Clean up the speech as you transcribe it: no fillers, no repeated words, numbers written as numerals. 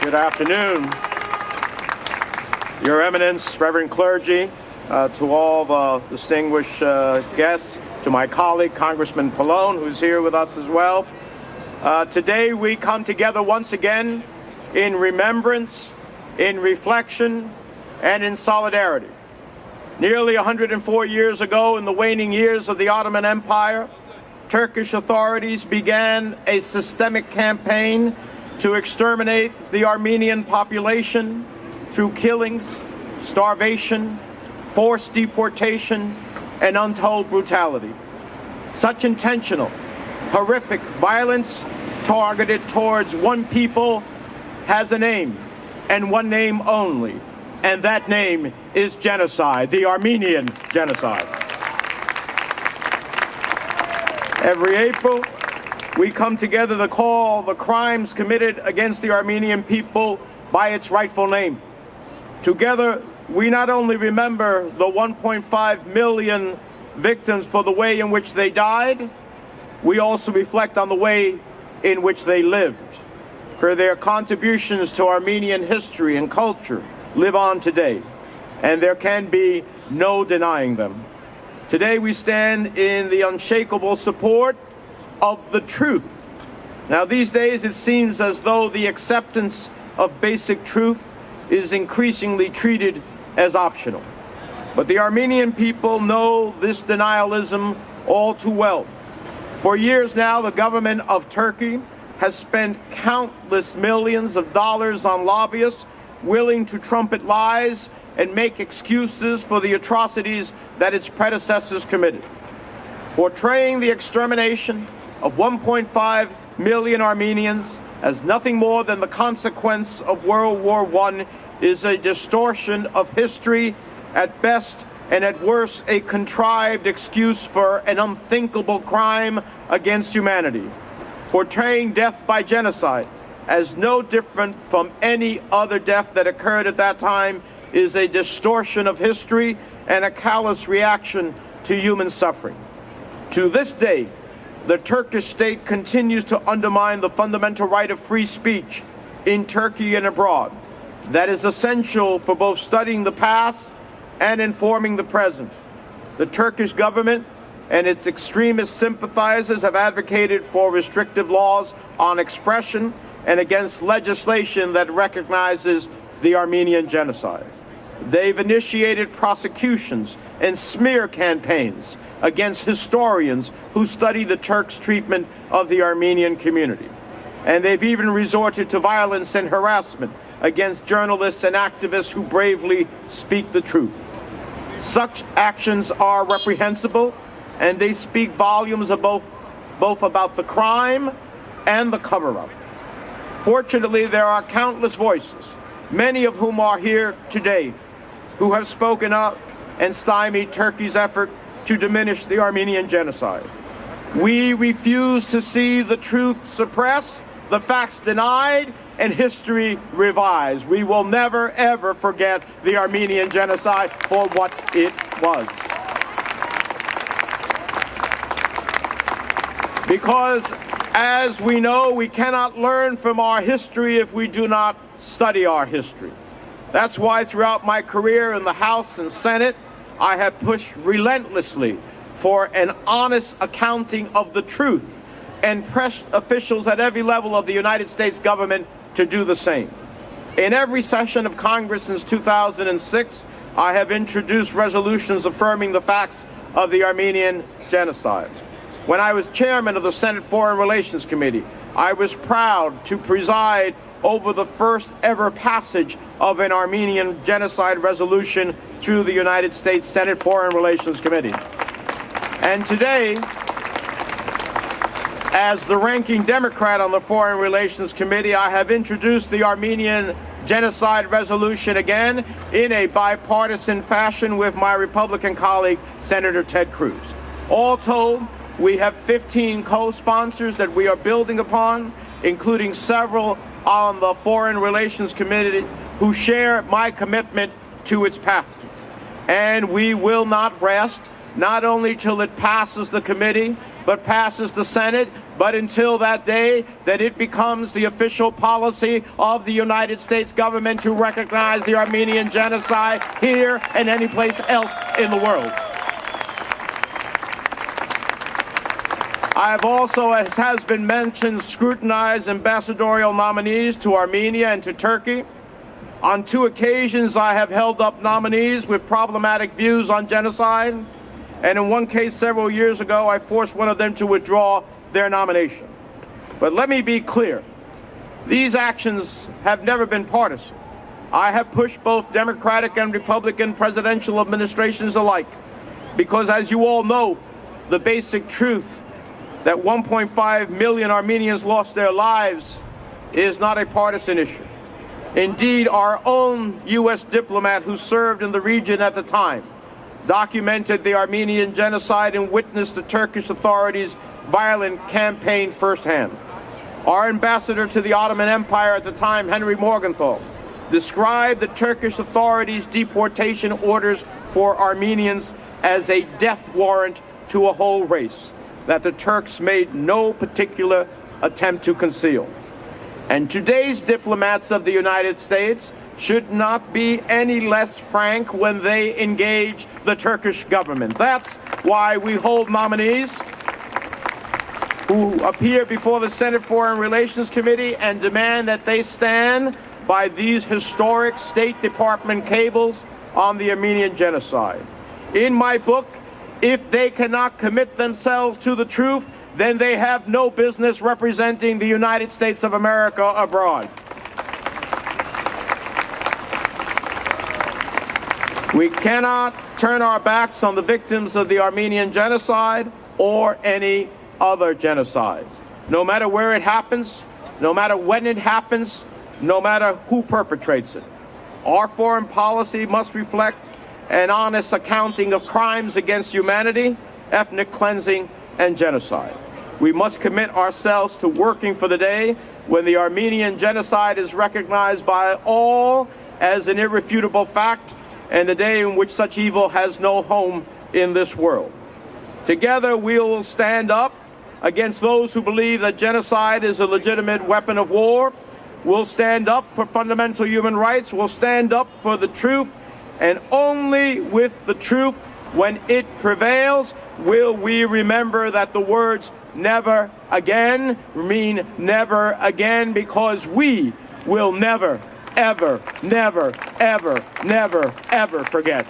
Good afternoon, Your Eminence, Reverend clergy, to all the distinguished guests, to my colleague, Congressman Pallone, who's here with us as well. Today we come together once again in remembrance, in reflection, and in solidarity. Nearly 104 years ago, in the waning years of the Ottoman Empire, Turkish authorities began a systemic campaign to exterminate the Armenian population through killings, starvation, forced deportation, and untold brutality. Such intentional, horrific violence targeted towards one people has a name, and one name only, and that name is genocide, the Armenian Genocide. Every April, we come together to call the crimes committed against the Armenian people by its rightful name. Together, we not only remember the 1.5 million victims for the way in which they died, we also reflect on the way in which they lived, for their contributions to Armenian history and culture live on today, and there can be no denying them. Today we stand in the unshakable support of the truth. Now, these days it seems as though the acceptance of basic truth is increasingly treated as optional. But the Armenian people know this denialism all too well. For years now, the government of Turkey has spent countless millions of dollars on lobbyists willing to trumpet lies and make excuses for the atrocities that its predecessors committed. Portraying the extermination of 1.5 million Armenians as nothing more than the consequence of World War I is a distortion of history at best, and at worst a contrived excuse for an unthinkable crime against humanity. Portraying death by genocide as no different from any other death that occurred at that time is a distortion of history and a callous reaction to human suffering. To this day, the Turkish state continues to undermine the fundamental right of free speech in Turkey and abroad. That is essential for both studying the past and informing the present. The Turkish government and its extremist sympathizers have advocated for restrictive laws on expression and against legislation that recognizes the Armenian genocide. They've initiated prosecutions and smear campaigns against historians who study the Turks' treatment of the Armenian community. And they've even resorted to violence and harassment against journalists and activists who bravely speak the truth. Such actions are reprehensible, and they speak volumes of both about the crime and the cover-up. Fortunately, there are countless voices, many of whom are here today, who have spoken up and stymied Turkey's effort to diminish the Armenian genocide. We refuse to see the truth suppressed, the facts denied, and history revised. We will never, ever forget the Armenian genocide for what it was. Because, as we know, we cannot learn from our history if we do not study our history. That's why throughout my career in the House and Senate, I have pushed relentlessly for an honest accounting of the truth and pressed officials at every level of the United States government to do the same. In every session of Congress since 2006, I have introduced resolutions affirming the facts of the Armenian genocide. When I was chairman of the Senate Foreign Relations Committee, I was proud to preside over the first ever passage of an Armenian genocide resolution through the United States Senate Foreign Relations Committee. And today, as the ranking Democrat on the Foreign Relations Committee, I have introduced the Armenian genocide resolution again in a bipartisan fashion with my Republican colleague, Senator Ted Cruz. All told, we have 15 co-sponsors that we are building upon, including several on the Foreign Relations Committee who share my commitment to its passage. And we will not rest, not only till it passes the committee, but passes the Senate, but until that day, that it becomes the official policy of the United States government to recognize the Armenian genocide here and any place else in the world. I have also, as has been mentioned, scrutinized ambassadorial nominees to Armenia and to Turkey. On 2 occasions, I have held up nominees with problematic views on genocide, and in one case several years ago, I forced one of them to withdraw their nomination. But let me be clear. These actions have never been partisan. I have pushed both Democratic and Republican presidential administrations alike because, as you all know, the basic truth that 1.5 million Armenians lost their lives is not a partisan issue. Indeed, our own U.S. diplomat who served in the region at the time documented the Armenian genocide and witnessed the Turkish authorities' violent campaign firsthand. Our ambassador to the Ottoman Empire at the time, Henry Morgenthau, described the Turkish authorities' deportation orders for Armenians as a death warrant to a whole race that the Turks made no particular attempt to conceal. And today's diplomats of the United States should not be any less frank when they engage the Turkish government. That's why we hold nominees who appear before the Senate Foreign Relations Committee and demand that they stand by these historic State Department cables on the Armenian genocide. In my book, if they cannot commit themselves to the truth, then they have no business representing the United States of America abroad. We cannot turn our backs on the victims of the Armenian genocide or any other genocide. No matter where it happens, no matter when it happens, no matter who perpetrates it. Our foreign policy must reflect an honest accounting of crimes against humanity, ethnic cleansing, and genocide. We must commit ourselves to working for the day when the Armenian genocide is recognized by all as an irrefutable fact, and the day in which such evil has no home in this world. Together, we will stand up against those who believe that genocide is a legitimate weapon of war. We'll stand up for fundamental human rights. We'll stand up for the truth. And only with the truth, when it prevails, will we remember that the words never again mean never again, because we will never, ever, never, ever, never, ever forget.